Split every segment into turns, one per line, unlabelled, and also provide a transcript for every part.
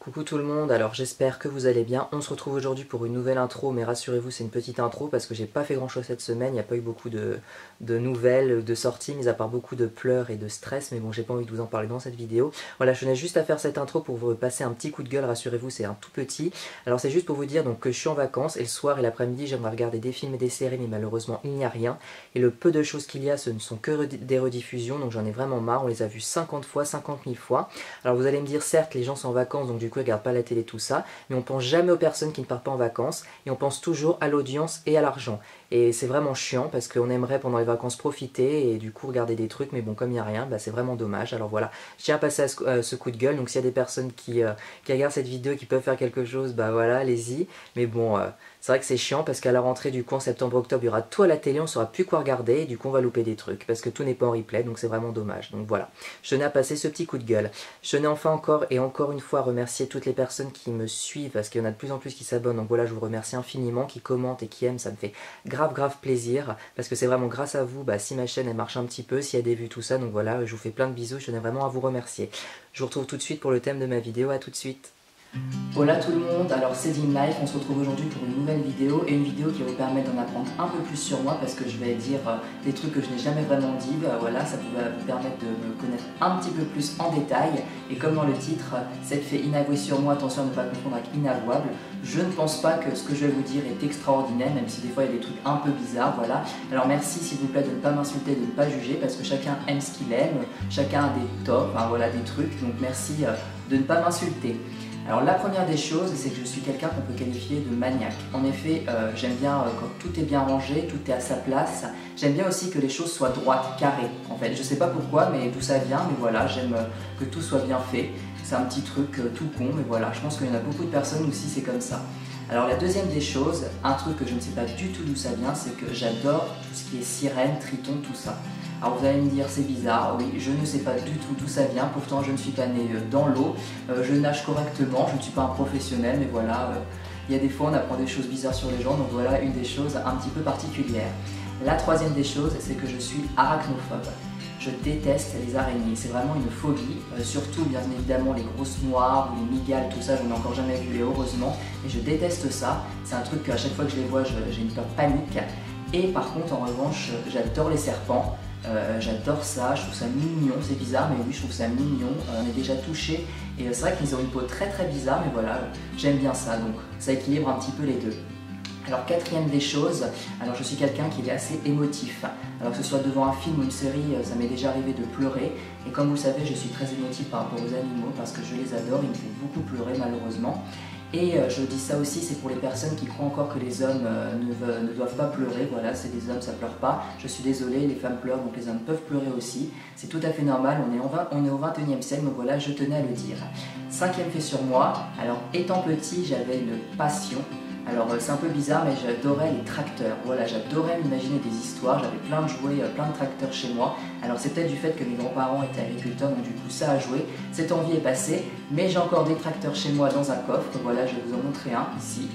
Coucou tout le monde, alors j'espère que vous allez bien. On se retrouve aujourd'hui pour une nouvelle intro, mais rassurez-vous c'est une petite intro parce que j'ai pas fait grand chose cette semaine, il n'y a pas eu beaucoup de nouvelles, de sorties, mis à part beaucoup de pleurs et de stress, mais bon j'ai pas envie de vous en parler dans cette vidéo. Voilà, je tenais juste à faire cette intro pour vous passer un petit coup de gueule, rassurez-vous c'est un tout petit. Alors c'est juste pour vous dire donc, que je suis en vacances et le soir et l'après-midi j'aimerais regarder des films et des séries, mais malheureusement il n'y a rien. Et le peu de choses qu'il y a ce ne sont que des rediffusions, donc j'en ai vraiment marre, on les a vus 50 fois, 50 000 fois. Alors vous allez me dire certes les gens sont en vacances donc du coup ils regardent pas la télé tout ça, mais on pense jamais aux personnes qui ne partent pas en vacances et on pense toujours à l'audience et à l'argent. Et c'est vraiment chiant parce qu'on aimerait pendant les vacances profiter et du coup regarder des trucs, mais bon comme il n'y a rien, bah, c'est vraiment dommage. Alors voilà, je tiens à passer à ce coup de gueule, donc s'il y a des personnes qui regardent cette vidéo qui peuvent faire quelque chose, bah voilà, allez-y. Mais bon, c'est vrai que c'est chiant parce qu'à la rentrée du coup en septembre-octobre il y aura tout à la télé, on ne saura plus quoi regarder et du coup on va louper des trucs parce que tout n'est pas en replay, donc c'est vraiment dommage. Donc voilà, je tenais à passer ce petit coup de gueule. Je tenais enfin encore et encore une fois à remercier toutes les personnes qui me suivent parce qu'il y en a de plus en plus qui s'abonnent, donc voilà je vous remercie infiniment, qui commentent et qui aiment, ça me fait grave plaisir parce que c'est vraiment grâce à vous si ma chaîne elle marche un petit peu, s'il y a des vues tout ça, donc voilà je vous fais plein de bisous, je tenais vraiment à vous remercier. Je vous retrouve tout de suite pour le thème de ma vidéo, à tout de suite. Hola tout le monde, alors c'est DinLife, on se retrouve aujourd'hui pour une nouvelle vidéo et une vidéo qui va vous permettre d'en apprendre un peu plus sur moi parce que je vais dire des trucs que je n'ai jamais vraiment dit, voilà, ça va vous permettre de me connaître un petit peu plus en détail et comme dans le titre, c'est fait inavouer sur moi, attention à ne pas confondre avec inavouable, je ne pense pas que ce que je vais vous dire est extraordinaire même si des fois il y a des trucs un peu bizarres, voilà, alors merci s'il vous plaît de ne pas m'insulter, de ne pas juger parce que chacun aime ce qu'il aime, chacun a des torts, enfin, voilà des trucs, donc merci de ne pas m'insulter. Alors la première des choses, c'est que je suis quelqu'un qu'on peut qualifier de maniaque. En effet, j'aime bien quand tout est bien rangé, tout est à sa place. J'aime bien aussi que les choses soient droites, carrées. En fait, je sais pas pourquoi, mais d'où ça vient, mais voilà, j'aime que tout soit bien fait. C'est un petit truc tout con, mais voilà, je pense qu'il y en a beaucoup de personnes aussi, c'est comme ça. Alors la deuxième des choses, un truc que je ne sais pas du tout d'où ça vient, c'est que j'adore tout ce qui est sirène, triton, tout ça. Alors vous allez me dire c'est bizarre, oui, je ne sais pas du tout d'où ça vient, pourtant je ne suis pas né dans l'eau, je nage correctement, je ne suis pas un professionnel, mais voilà, il y a des fois on apprend des choses bizarres sur les gens, donc voilà une des choses un petit peu particulières. La troisième des choses, c'est que je suis arachnophobe. Je déteste les araignées, c'est vraiment une phobie, surtout bien évidemment les grosses noires ou les mygales, tout ça, j'en ai encore jamais vu et heureusement, et je déteste ça, c'est un truc qu'à chaque fois que je les vois, j'ai une peur panique. Et par contre, en revanche, j'adore les serpents. J'adore ça, je trouve ça mignon, c'est bizarre mais oui je trouve ça mignon, on est déjà touché et c'est vrai qu'ils ont une peau très bizarre mais voilà, j'aime bien ça donc ça équilibre un petit peu les deux. Alors quatrième des choses, alors je suis quelqu'un qui est assez émotif, alors que ce soit devant un film ou une série, ça m'est déjà arrivé de pleurer et comme vous le savez je suis très émotif par rapport aux animaux parce que je les adore, ils me font beaucoup pleurer malheureusement. Et je dis ça aussi, c'est pour les personnes qui croient encore que les hommes ne doivent pas pleurer, voilà, c'est des hommes, ça pleure pas. Je suis désolée, les femmes pleurent, donc les hommes peuvent pleurer aussi. C'est tout à fait normal, on est au 21e siècle, donc voilà, je tenais à le dire. Cinquième fait sur moi, alors étant petit, j'avais une passion. Alors c'est un peu bizarre mais j'adorais les tracteurs, voilà j'adorais m'imaginer des histoires, j'avais plein de jouets, plein de tracteurs chez moi. Alors c'est peut-être du fait que mes grands-parents étaient agriculteurs donc du coup ça a joué, cette envie est passée, mais j'ai encore des tracteurs chez moi dans un coffre, voilà je vais vous en montrer un ici.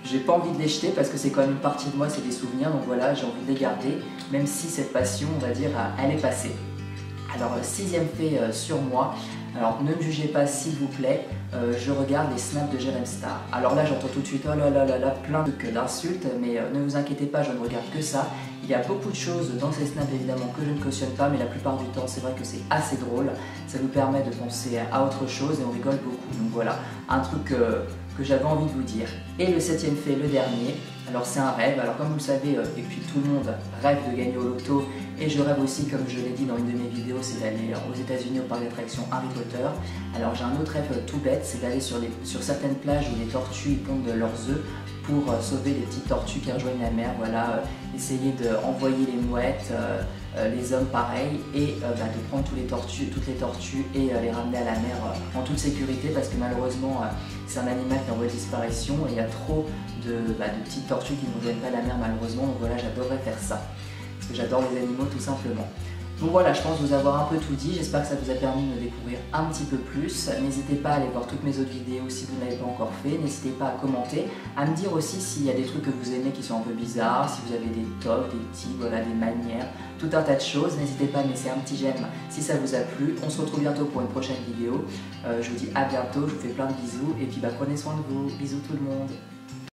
J'ai pas envie de les jeter parce que c'est quand même une partie de moi, c'est des souvenirs donc voilà j'ai envie de les garder, même si cette passion on va dire elle est passée. Alors sixième fait sur moi, alors ne me jugez pas s'il vous plaît, je regarde les snaps de Jérém Star. Alors là j'entends tout de suite oh là là plein d'insultes, mais ne vous inquiétez pas, je ne regarde que ça. Il y a beaucoup de choses dans ces snaps évidemment que je ne cautionne pas, mais la plupart du temps c'est vrai que c'est assez drôle. Ça nous permet de penser à autre chose et on rigole beaucoup. Donc voilà, un truc que j'avais envie de vous dire. Et le septième fait, le dernier, alors c'est un rêve. Alors comme vous le savez, et puis tout le monde rêve de gagner au loto, et je rêve aussi, comme je l'ai dit dans une de mes vidéos, c'est d'aller aux États-Unis au parc d'attractions Harry Potter. Alors j'ai un autre rêve tout bête, c'est d'aller sur certaines plages où les tortues pondent leurs œufs pour sauver les petites tortues qui rejoignent la mer, voilà, essayer d'envoyer les mouettes, les hommes pareil, et de prendre toutes les tortues et les ramener à la mer en toute sécurité parce que malheureusement c'est un animal qui est en voie de disparition et il y a trop de petites tortues qui ne rejoignent pas la mer malheureusement, donc voilà j'adorerais faire ça, parce que j'adore les animaux tout simplement. Donc voilà, je pense vous avoir un peu tout dit, j'espère que ça vous a permis de me découvrir un petit peu plus. N'hésitez pas à aller voir toutes mes autres vidéos si vous ne l'avez pas encore fait, n'hésitez pas à commenter, à me dire aussi s'il y a des trucs que vous aimez qui sont un peu bizarres, si vous avez des tocs, des tics, voilà, des manières, tout un tas de choses. N'hésitez pas à me laisser un petit j'aime si ça vous a plu. On se retrouve bientôt pour une prochaine vidéo. Je vous dis à bientôt, je vous fais plein de bisous et puis prenez soin de vous. Bisous tout le monde.